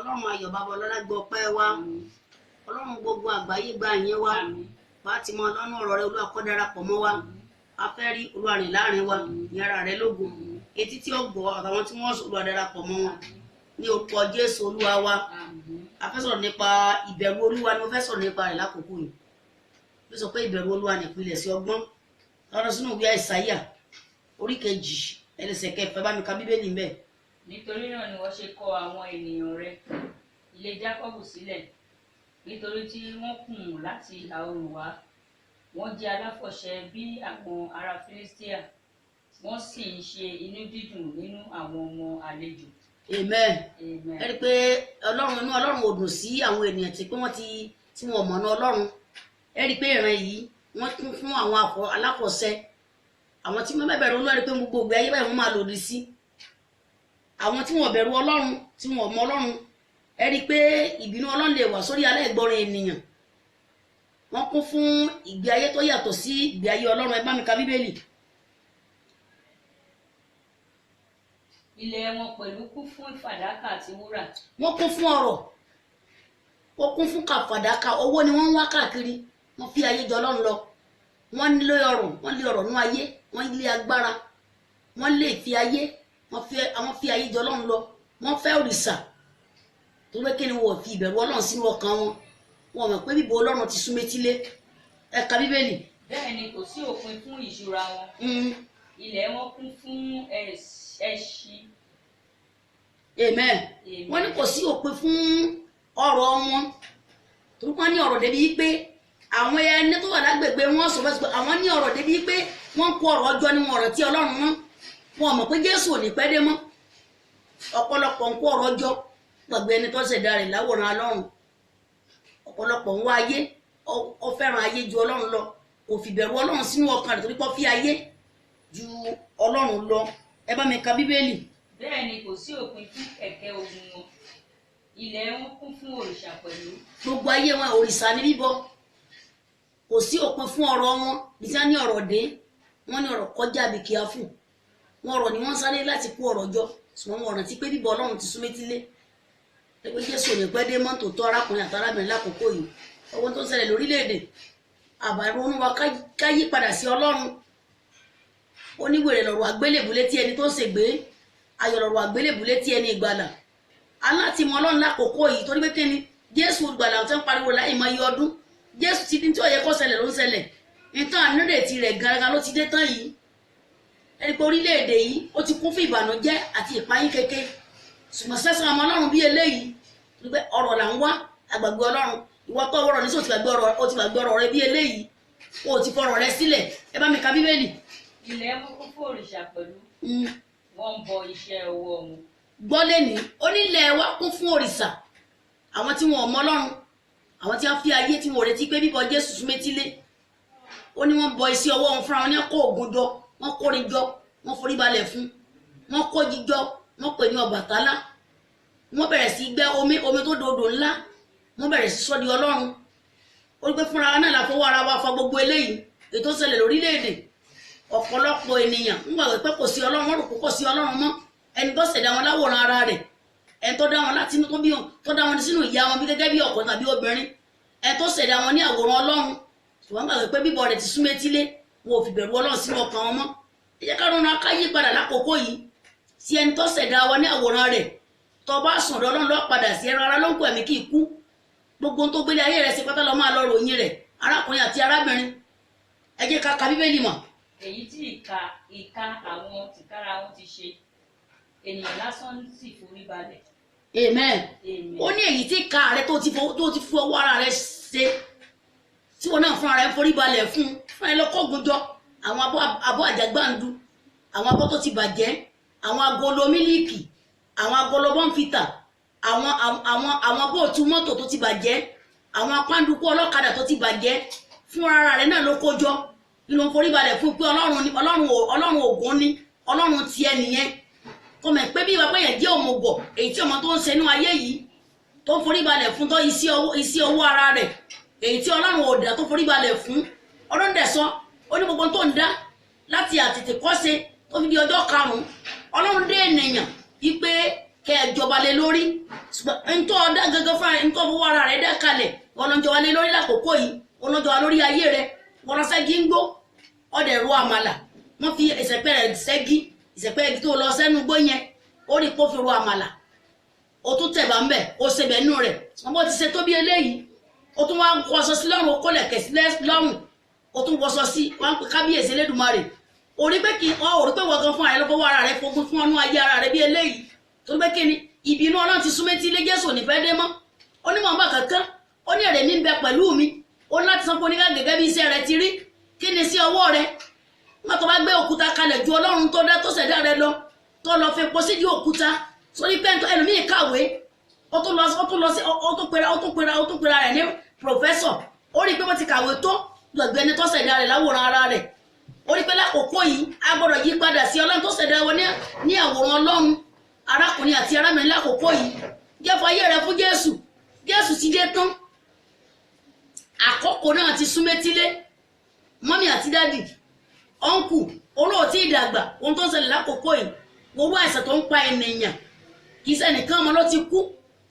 Ọlọ́run ayọ̀ bàbá ọlọ́lá gbọ́ ọpẹ́ wa Ọlọ́run gbogbo àgbáyé gba ìyẹn wa bá ti mọ lọ́nà ọ̀rọ̀ rẹ Olúwa kó darapọ̀ mọ́ wa a fẹ́ rí Olúwa rìn láàrin wa ní ara rẹ lógo etí tí ó gbọ́ àtàwọn tí wọ́n Olúwa darapọ̀ mọ́ wọn ní orúkọ Jésù Olúwa wa a fẹ́ sọ̀rọ̀ nípa ìbẹ̀rù Olúwa ni mo fẹ́ sọ̀rọ̀ nípa rẹ̀ lákòókò yìí bí sọ pé ìbẹ̀rù Olúwa ní ìpìlẹ̀ sí ọgbọ́n lọ́dọ̀ sínú ìwé Àìsáyà orí 2 ẹsẹ̀ 6 bá mi ka Bíbélì ńbẹ̀. Nítorí náà ni wọ́n ṣe kọ àwọn ènìyàn rẹ ilé Jákọ́bù sílẹ̀ nítorí tí wọ́n kùn láti ìhà oòrùn wá wọ́n jẹ́ aláfọ̀ṣẹ bí àwọn ará Filistia wọ́n sì ń ṣe inú dídùn nínú àwọn ọmọ àlejò. Amen. Ẹ rí pé inú Ọlọ́run ò dùn sí àwọn ènìyàn tí wọ́n mọ̀nà Ọlọ́run ẹ rí pé ìran yìí wọ́n kún fún àwọn aláfọ̀ṣẹ àwọn tí wọ́n bẹ̀rù Olúwa rí pé gbogbo ìgbé ayé báyìí wọ́n máa lòdì sí àwọn tí wọ́n bẹ̀rù Ọlọ́run tí wọ́n mọ Ọlọ́run ẹ rí pé ìbínú Ọlọ́run lè wá sórí aláìgbọràn ènìyàn wọ́n kún fún ìgbé ayé tó yàtọ̀ sí ìgbé ayé Ọlọ́run ẹ bá mi ka Bíbélì. Ilẹ̀ wọn pẹ̀lú kún fún fàdákà àti wúrà. Wọ́n kún fún ọrọ̀ wọ́n kún fún fàdákà owó ni wọ́n ń wá káàkiri wọ́n fi ayé jọ Ọlọ́run lọ wọ́n nílò ọrọ̀ wọ́n lé ọrọ̀ nú ayé wọ́n lé agbára wọ́n lé ìfi ayé àwọn fi ayé jọ Ọlọ́run lọ wọ́n fẹ́ òrìṣà tó wé kí ni wọ́n fi ìbẹ̀rù Ọlọ́run sínú ọkàn wọn wọ́n mọ̀ pé bíbo Ọlọ́run ti sún métílé ẹ ka Bíbélì. Bẹ́ẹ̀ ni kò sí òpin fún ìṣúra wọn ilẹ̀ wọn kún fún ẹṣin. Amen. Wọ́n ní kò sí òpin fún ọrọ̀ wọn torí wọ́n ní ọrọ̀ débi pé àwọn ẹni tó wà lágbègbè wọn sọ fẹ́ àwọn ní ọrọ̀ débi pé wọ́n kó ọrọ̀ ọjọ́ ní wọn ọ̀rọ̀ tí Ọlọ́run mọ́ wọn mọ̀ pé Jésù ò ní pẹ́ dé mọ́ ọ̀pọ̀lọpọ̀ ń kó ọrọ̀ ọjọ́ gbàgbé ẹni tó ṣẹ̀dá rẹ̀ láwòrán Ọlọ́run ọ̀pọ̀lọpọ̀ ń wá ayé ó fẹ́ràn ayé ju Ọlọ́run lọ kò fi bẹ̀rù Ọlọ́run sínú ọkàn rẹ̀ torí pé ó fi ayé ju Ọlọ́run lọ ẹ bá mi ka Bíbélì. Bẹ́ẹ̀ ni kò sí òpin fún kẹ̀kẹ́ ogun wọn ilẹ̀ wọn kún fún òrìṣà pẹ̀lú. Gbogbo ayé wọn òrìṣà ní bíbọ kò sí òpin fún ọrọ̀ wọn bí wọ́n ní ọrọ̀ dé wọ́n ní ọrọ̀ kọjá bí kíá fún wọn ọrọ̀ ni wọ́n sáré láti kó ọrọ̀ jọ ṣùgbọ́n wọn rántí pé bíbọ Ọlọ́run ti sún métílé ẹgbẹ́ Jésù ní pẹ́ dé mọ́tò tó arákùnrin àti arábìnrin lákòókò yìí ọwọ́ tó ń ṣẹlẹ̀ lórílẹ̀‐èdè àbàrún wa ká yí padà sí Ọlọ́run oníwèrè lọ̀rọ̀ àgbélébù létí ẹni tó ń ṣègbé ayọ̀ lọ̀rọ̀ àgbélébù létí ẹni ìgbàlà aláti mọ Ọlọ́run lákòókò yìí torí pé kíni Jésù ìgbàlà tó ń pariwo láì mọ iye ọdún Jésù ti dín tí ó yẹ kó ṣẹlẹ̀ ló ń ṣẹlẹ̀ ìtàn ànírètí rẹ̀ garaga ló ti dé tán yìí ẹni pé orílẹ̀-èdè yìí ó ti kún fún ìbànújẹ́ àti ìpayín kéke ṣùgbọ́n sẹ́sàn ọmọ Ọlọ́run bí eléyìí wípé ọ̀rọ̀ là ń wá àgbàgbé Ọlọ́run ìwọ tó wọ́rọ̀ ní sọ ti gbàgbé ọ̀rọ̀ rẹ bí eléyìí o ti fọ̀rọ̀ rẹ sílẹ̀ ẹ bá mi ka Bíbélì. Ilẹ̀ wọn kún fún òrìṣà pẹ̀lú wọ́n ń bọ iṣẹ́ ọwọ́ wọn. Gbọ́ lẹ́ni onílẹ̀ wa kún fún òrìṣà àwọn tí wọn ò mọ Ọlọ́run àwọn tí wọ́n fi ayé tí wọn ò retí pé bíbọ Jésù sún métílé ó ní wọ́n bọ iṣẹ́ ọwọ́ wọn fúnra wọn ní kó ògùn jọ wọ́n kórin jọ wọ́n forí balẹ̀ fún wọ́n kó jíjọ wọ́n pè ní Ọbàtálá wọ́n bẹ̀rẹ̀ sí gbẹ́ omi tó dòdò ńlá wọ́n bẹ̀rẹ̀ sí sọ di Ọlọ́run ó rí pé fúnra wa náà la fọwọ́ ara wa fa gbogbo eléyìí ètò ìṣẹ̀lẹ̀ lórílẹ̀‐èdè ọ̀pọ̀lọpọ̀ ènìyàn ń gbàgbé pé kò sí Ọlọ́run wọ́n rò pé kò sí Ọlọ́run mọ́ ẹni tó ṣẹ̀dá wọn láwòrán ara rẹ̀ ẹni tó dá wọn láti inú tó dá wọn sínú ìyá wọn bí gẹ́gẹ́ bí ọkùnrin tàbí obìnrin ẹni tó ṣẹ̀dá wọn ní àwòrán Ọlọ́run ṣùgbọ́n gbàgbé pé bíbọ rẹ̀ ti sún métílé wọn ò fi bẹ̀rù Ọlọ́run sínú ọkàn wọn mọ́ ẹ jẹ́ ká ronú ká yí padà lákòókò yìí sí ẹni tó ṣẹ̀dá wa ní àwòrán rẹ̀ tó bá sùn Ọlọ́run lọ padà sí ẹran ara ló ń kó ẹ̀mí kí ikú gbogbo tó gbélé ayé rẹ̀ sí pátá lọ máa lọ ròyìn rẹ̀ arákùnrin àti arábìnrin ẹ jẹ́ ká ka Bíbélì mọ̀. Èyí tí ìka àwọn tìkára wọn ti ṣe ènìyàn lásán sì forí balẹ̀. Amen. Ó ní èyí tí ìka rẹ tó ti fi ọwọ́ ara rẹ ṣe tí wọn náà fúnra rẹ ń forí balẹ̀ fún ẹ lọ́kọ̀ọ́gùn jọ àwọn abọ́ àjàgbáǹdu àwọn abọ́ tó ti bàjẹ́ àwọn agolo mílíìkì àwọn agolo bọ́ǹfìtà àwọn bóòtù mọ́tò tó ti bàjẹ́ àwọn apáǹdùkú ọlọ́kadà tó ti bàjẹ́ fúnra ara rẹ náà ló kó jọ nínú forí balẹ̀ fún pé Ọlọ́run ògùn ni Ọlọ́run tiẹ̀ nìyẹn kò mọ̀ pé bí wàá pé yẹn jẹ́ òmùgọ̀ èyí tí ọmọ tó ń ṣe inú ayé yìí tó ń forí balẹ̀ fún tó iṣẹ́ owó ara rẹ̀ èyí tí Ọlọ́run ò dá tó forí balẹ̀ fún Ọlọ́run dẹ̀ sọ ó ní gbogbo tó ń dá láti àtètè kọ́ṣe tó fi di ọjọ́ 5 Ọlọ́run dé ènìyàn wípé kẹ́ ẹ jọba lé lórí ntọ́ ọ̀dá gẹ́gẹ́ fún ẹ ntọ́ fowó ara rẹ̀ dá kalẹ̀ ọlọ́jọba lé lórí lákòókò yìí ọlọ́jọba lórí ayé rẹ̀ wọ́lọ́sẹ́gi ń gbó ọdẹ ru àmàlà wọ́n fi ìsẹ̀pẹ́ rẹ̀ sẹ́gi ìsẹ̀pẹ́ igi tó lọ sẹ́nu gbó yẹn ó rí kó fi ru àmàlà ó tún tẹ̀bà ń bẹ̀ ó ṣe bẹ̀ nù rẹ̀ wọ́n bó ti ṣe tó bí eléyìí ó tún wá wọṣọ sí lọ́rùn ó kólẹ̀ kẹ̀ sí lọ́rùn ó tún wọṣọ sí wọ́n pe kábíyèsí Elédùmarè orí pé kí ọ orí pé wọ́n gan fún ara rẹ̀ lọ́wọ́ ara rẹ̀ fogun fún ọnú ayé ara rẹ̀ bí eléyìí torí pé kí ni ìbínú Ọlọ́run ti súnmọ́ etí ilé Jésù ò ní fẹ́ dé mọ́ ó ní mọ̀ọ́mọ́ kankan ó ní èrè mi ń bẹ pẹ̀lú mi ó ní láti san fún oníkà gẹ́gẹ́ bí iṣẹ́ rẹ̀ ti rí kí ni sí ọwọ́ rẹ̀ wọ́n tó bá gbé òkúta kalẹ̀ ju Ọlọ́run tó dá tó ṣẹ̀dá rẹ̀ lọ tó lọ fi epo sídìí òkúta sórí pé ẹlòmíì kàwé ó tún pera rẹ̀ ní pòfẹ́sọ̀ ó rí pé wọ́n ti kàwé tó gbẹ̀gbẹ́ ni tó ṣẹ̀dá rẹ̀ láwòrán ara rẹ̀ ó rí pé lákòókò yìí a gbọ́dọ̀ yí padà sí Ọlọ́run tó ṣẹ̀dá wọn ní àwòrán Ọlọ́run arákùnrin àti arábìnrin lákòókò yìí jẹ́ fayé rẹ̀ fún Jésù ti dé tán àkókò náà ti súnmẹ́tílé mọ́mí àti dádì ọ̀nkù olóòtí ìdàgbà ohun tó ń ṣẹlẹ̀ lákòókò yìí gbogbo àìsàn tó ń pa ènìyàn kì í ṣẹnìkan ọmọ ló ti kú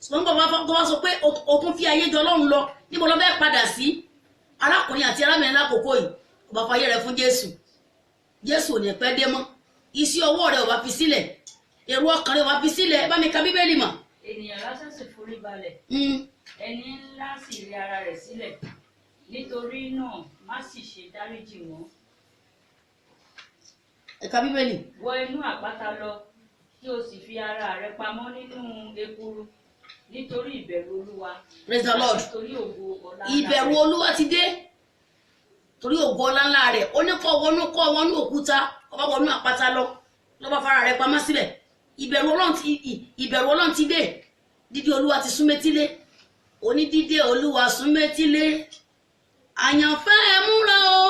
ṣùgbọ́n bàbá tó wá sọ pé o tún fi ayé jọ Ọlọ́run lọ níbo lọ bẹ́ẹ̀ padà sí arákùnrin àti arábìnrin lákòókò yìí ọba fayé rẹ̀ fún Jésù ò ní pẹ́ dé mọ́ iṣẹ́ ọwọ́ rẹ̀ ọba fi sílẹ̀ èrò ọkàn rẹ̀ ọba fi sílẹ̀ bá mi ka Bíbélì mọ̀. ènìyàn lásán sì forí balẹ̀ ẹni ńlá sì rí ara rẹ̀ sílẹ̀ nítorí náà má sì ṣe dáríjì wọ́n. Ẹ ka Bíbélì. wọ inú àpáta lọ kí o sì fi ara rẹ pamọ́ nínú ekuru nítorí ìbẹ̀rù Olúwa. Praise the Lord. nítorí ògo ọlá ìbẹ̀rù Olúwa ti dé torí ògo ọlá ńlá rẹ̀ ó ní kọ́ wọnú òkúta ọba wọnú àpáta lọ lọ́ba fara rẹ̀ pamọ́ síbẹ̀ ìbẹ̀rù Ọlọ́run ti dé dídé Olúwa ti súnmẹ́tílé oní dídé Olúwa súnmẹ́tílé àyànfẹ́ ẹ múra o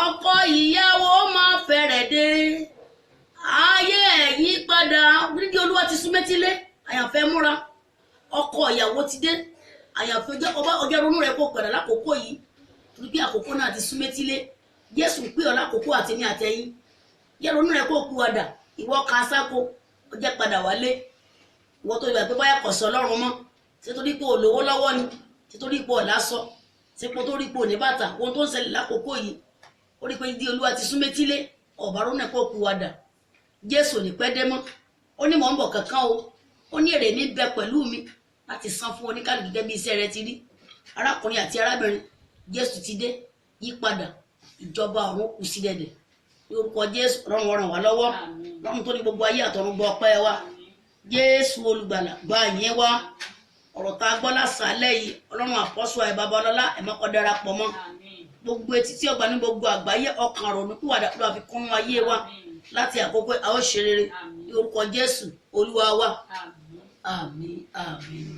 ọkọ ìyàwó máa fẹ́rẹ̀ dé ayé ẹ̀ yí padà dídé Olúwa ti súnmẹ́tílé àyànfẹ́ múra ọkọ ìyàwó ti dé àyànfẹ́ ọjọ́ ronú rẹ̀ kó padà lákòókò yìí torí pé àkókò náà ti súnmẹ́tílé Jésù pé ọ lákòókò àtẹ̀mí àtẹ̀yìn yẹ ronú rẹ̀ kó kú ọ̀dà ìwọ kan sáko ó jẹ́ padà wálé ìwọ tó gbà pé báyà kọ̀ sọ Ọlọ́run mọ́ ṣé torí pé olówó lọ́wọ́ ni ṣé torí pé ọ̀lásọ ṣé torí pé òní bàtà ohun tó ń ṣẹlẹ̀ lákòókò yìí ó rí pé ìdí Olúwa ti súnmẹ́tílé ọ̀bà ronú rẹ̀ kó kú ọ̀dà Jésù ò ní pẹ́ dé mọ́ ó ní mò ń bọ̀ kankan o ó ní èrè ní bẹ pẹ̀lú mi láti san fún oníkálùkù gẹ́gẹ́ bí iṣẹ́ rẹ̀ ti rí arákùnrin àti arábìnrin Jésù ti dé yí padà ìjọba ọ̀run kù sí dẹ̀dẹ̀ ní orúkọ Jésù Ọlọ́run ràn wá lọ́wọ́ lọ́run tó ní gbogbo ayé àtọ̀run gbọ́ ọpẹ́ wa Jésù olùgbàlà gba ìyẹn wa ọ̀rọ̀ tá a gbọ́ lásàálẹ̀ yìí Ọlọ́run àpọ́sù àì babalọ́lá ẹ̀ má kó darapọ̀ mọ́ gbogbo etí tí ọgbà ní gbogbo àgbáyé ọkàn ronú pìwàdà ló fi kún ayé wa láti àkókò àwọn ṣe rere ní orúkọ Jésù Olúwa wa àmín àmín.